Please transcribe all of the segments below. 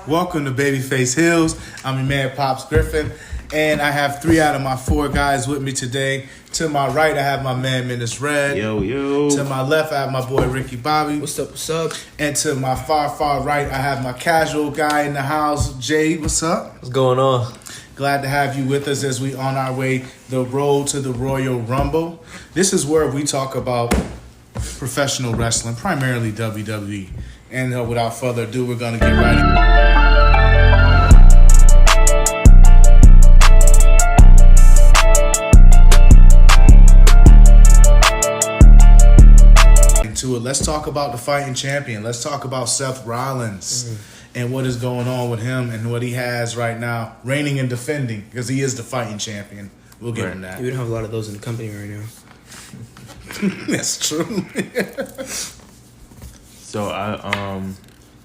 Welcome to Babyface Hills. I'm your man, Pops Griffin, and I have 3 out of my 4 guys with me today. To my right, I have my man, Menace Red. Yo. To my left, I have my boy, Ricky Bobby. What's up? And to my far right, I have my casual guy in the house, Jay. What's up? What's going on? Glad to have you with us as we on our way the road to the Royal Rumble. This is where we talk about professional wrestling, primarily WWE. And without further ado, we're going to get right into it. Let's talk about the fighting champion. Let's talk about Seth Rollins and what is going on with him and what he has right now, reigning and defending, because he is the fighting champion. We'll give him that. We don't have a lot of those in the company right now. That's true. So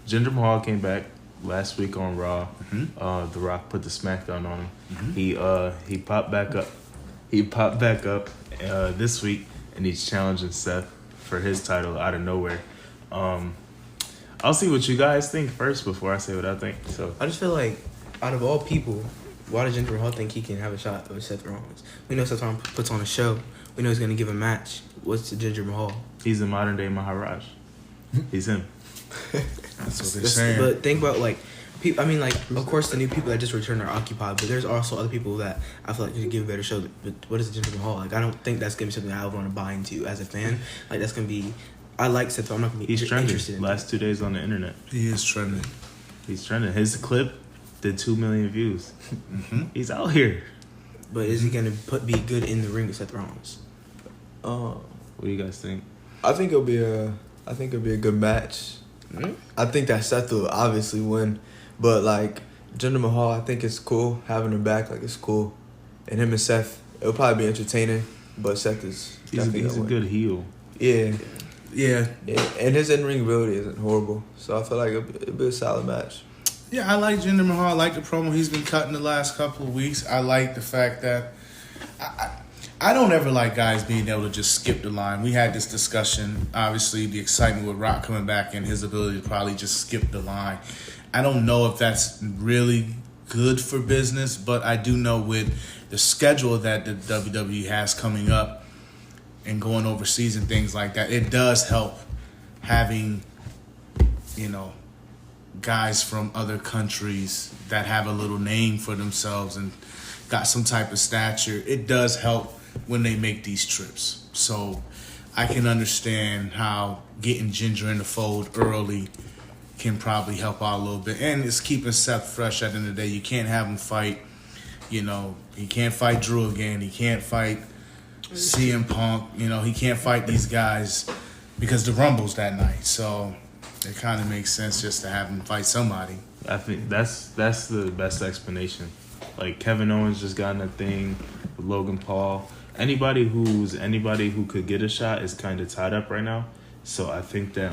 Jinder Mahal came back last week on Raw. Mm-hmm. The Rock put the smackdown on him. Mm-hmm. He popped back up. This week, and he's challenging Seth for his title out of nowhere. I'll see what you guys think first before I say what I think. So I just feel like, out of all people, why does Jinder Mahal think he can have a shot with Seth Rollins? We know Seth Rollins puts on a show. We know he's going to give a match. What's the Jinder Mahal? He's the modern day Maharaj. He's him. That's what they're saying. But think about, like, people. I mean, like, of course, the new people that just returned are occupied, but there's also other people that I feel like could give a better show. But what is Jinder Mahal? Like, I don't think that's going to be something I would want to buy into as a fan. Like, that's going to be... I like Seth, but I'm not going to be interested in it. Last 2 days on the internet. He is trending. He's trending. His clip did 2 million views. Mm-hmm. He's out here. But is he going to be good in the ring with Seth Rollins? What do you guys think? I think it'll be a good match. Mm-hmm. I think that Seth will obviously win, but like Jinder Mahal, I think it's cool having him back. Like, it's cool, and him and Seth, it'll probably be entertaining. But Seth is he's a good heel. Yeah, and his in-ring ability isn't horrible, so I feel like it'll be a solid match. Yeah, I like Jinder Mahal. I like the promo he's been cutting the last couple of weeks. I like the fact that I don't ever like guys being able to just skip the line. We had this discussion, obviously, the excitement with Rock coming back and his ability to probably just skip the line. I don't know if that's really good for business, but I do know with the schedule that the WWE has coming up and going overseas and things like that, it does help having, guys from other countries that have a little name for themselves and got some type of stature. It does help when they make these trips. So I can understand how getting Jinder in the fold early can probably help out a little bit. And it's keeping Seth fresh at the end of the day. You can't have him fight, he can't fight Drew again. He can't fight CM Punk. He can't fight these guys because the Rumble's that night. So it kind of makes sense just to have him fight somebody. I think that's the best explanation. Like, Kevin Owens just got in a thing with Logan Paul. Anybody who could get a shot is kind of tied up right now. So I think that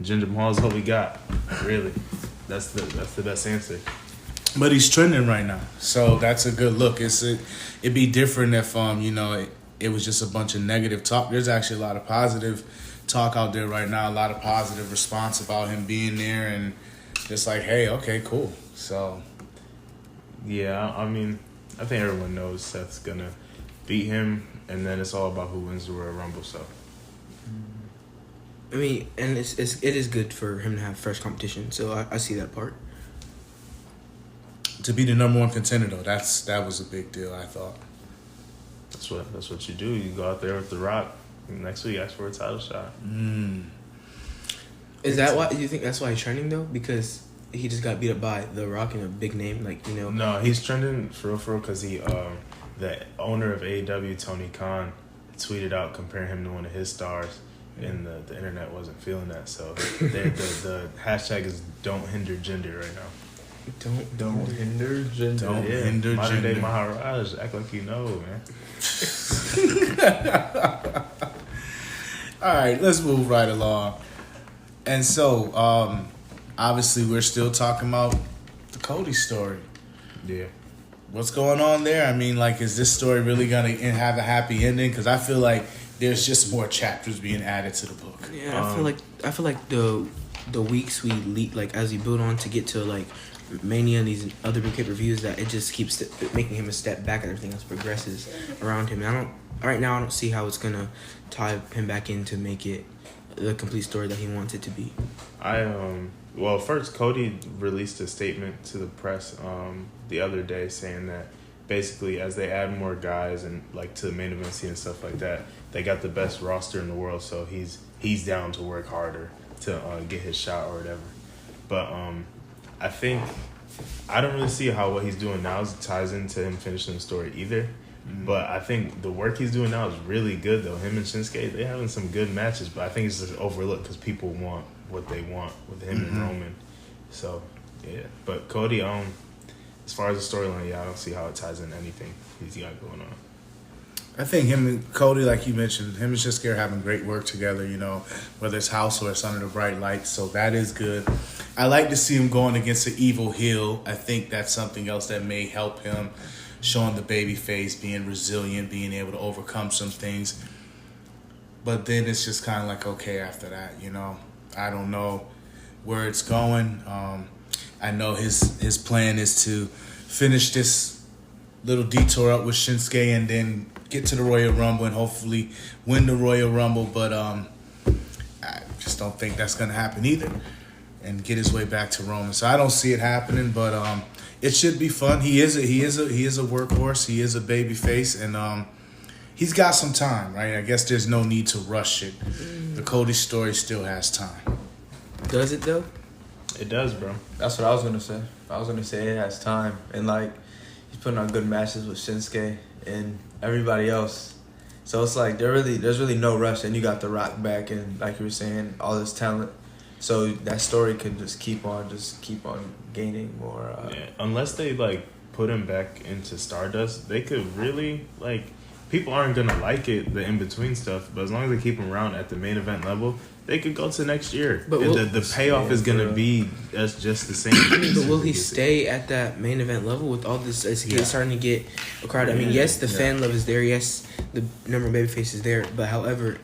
Jinder Mahal is all we got. Really, that's the best answer. But he's trending right now, so that's a good look. It'd be different if it was just a bunch of negative talk. There's actually a lot of positive talk out there right now. A lot of positive response about him being there, and just like, hey, okay, cool. So. Yeah, I mean, I think everyone knows Seth's gonna beat him, and then it's all about who wins the Royal Rumble. So, I mean, and it is good for him to have fresh competition. So I see that part. To be the number 1 contender, though, that was a big deal. I thought. That's what you do. You go out there with The Rock. Next week, ask for a title shot. Is that why you think that's why he's trending though? Because he just got beat up by The Rock and a big name, No, he's trending for real, because the owner of AEW, Tony Khan, tweeted out comparing him to one of his stars, and the internet wasn't feeling that. So the hashtag is "Don't Hinder Jinder" right now. Don't hinder Jinder. Don't hinder Modern day Jinder. Maharaj, act like you know, man. All right, let's move right along. And so, obviously, we're still talking about the Cody'S story. Yeah. What's going on there? I mean, like, is this story really going to have a happy ending? Because I feel like there's just more chapters being added to the book. Yeah, I feel like the the weeks like as we build on to get to like Mania and these other big pay-per-views, that it just keeps making him a step back and everything else progresses around him. And I don't see how it's gonna tie him back in to make it the complete story that he wants it to be. Well, first Cody released a statement to the press the other day saying that basically as they add more guys and like to the main event scene and stuff like that, they got the best roster in the world, so he's down to work harder to get his shot or whatever. But I think I don't really see how what he's doing now ties into him finishing the story either. Mm-hmm. But I think the work he's doing now is really good though. Him and Shinsuke, they're having some good matches, but I think it's just overlooked because people want what they want with him mm-hmm. and Roman. So yeah, but Cody, as far as the storyline, I don't see how it ties in anything he's got going on. I think him and Cody, like you mentioned, him and Shinsuke are having great work together, whether it's house or it's under the bright lights. So that is good. I like to see him going against an evil heel. I think that's something else that may help him, showing the baby face, being resilient, being able to overcome some things. But then it's just kind of like, okay, after that, I don't know where it's going. I know his plan is to finish this little detour up with Shinsuke and then get to the Royal Rumble and hopefully win the Royal Rumble, but I just don't think that's gonna happen either, and get his way back to Roman. So I don't see it happening, but it should be fun. He is a workhorse. He is a baby face, and he's got some time, right? I guess there's no need to rush it. The Cody story still has time. Does it though? It does, bro. That's what I was gonna say. I was gonna say it has time, and like he's putting on good matches with Shinsuke and everybody else. So it's like there's really no rush, and you got The Rock back, and like you were saying, all this talent. So that story can just keep on gaining more. Unless they like put him back into Stardust, they could really like. People aren't gonna like it, the in between stuff, but as long as they keep him around at the main event level, they could go to next year. But the payoff is gonna be just the same. But will he stay at that main event level with all this? Is he starting to get a crowd? I mean, yes, the fan love is there. Yes, the number of babyface is there. But however,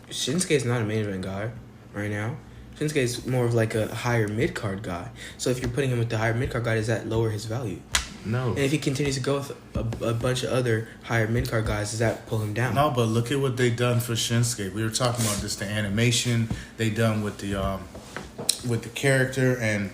Shinsuke is not a main event guy right now. Shinsuke is more of like a higher mid card guy. So if you're putting him with the higher mid card guy, does that lower his value? No. And if he continues to go with a bunch of other higher mid-card guys, does that pull him down? No, but look at what they done for Shinsuke. We were talking about this, the animation they done with the character and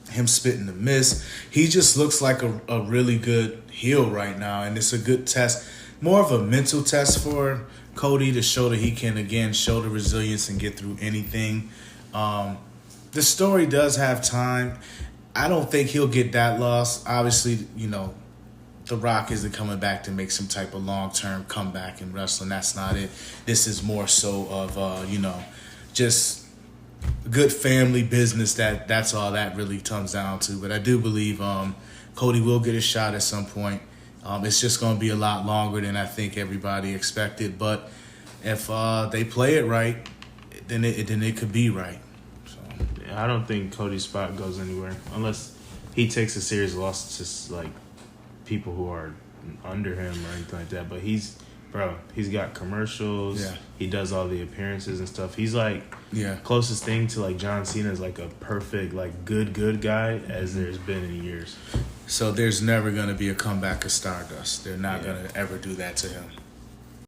him spitting the mist. He just looks like a really good heel right now, and it's a good test, more of a mental test for Cody to show that he can, again, show the resilience and get through anything. The story does have time. I don't think he'll get that lost. Obviously, The Rock isn't coming back to make some type of long-term comeback in wrestling. That's not it. This is more so of, just good family business. That's all that really comes down to. But I do believe Cody will get a shot at some point. It's just going to be a lot longer than I think everybody expected. But if they play it right, then it could be right. I don't think Cody's spot goes anywhere unless he takes a serious loss to like people who are under him or anything like that. But he's got commercials. Yeah. He does all the appearances and stuff. He's like closest thing to like John Cena is like a perfect like good guy as there's been in years. So there's never gonna be a comeback of Stardust. They're not gonna ever do that to him.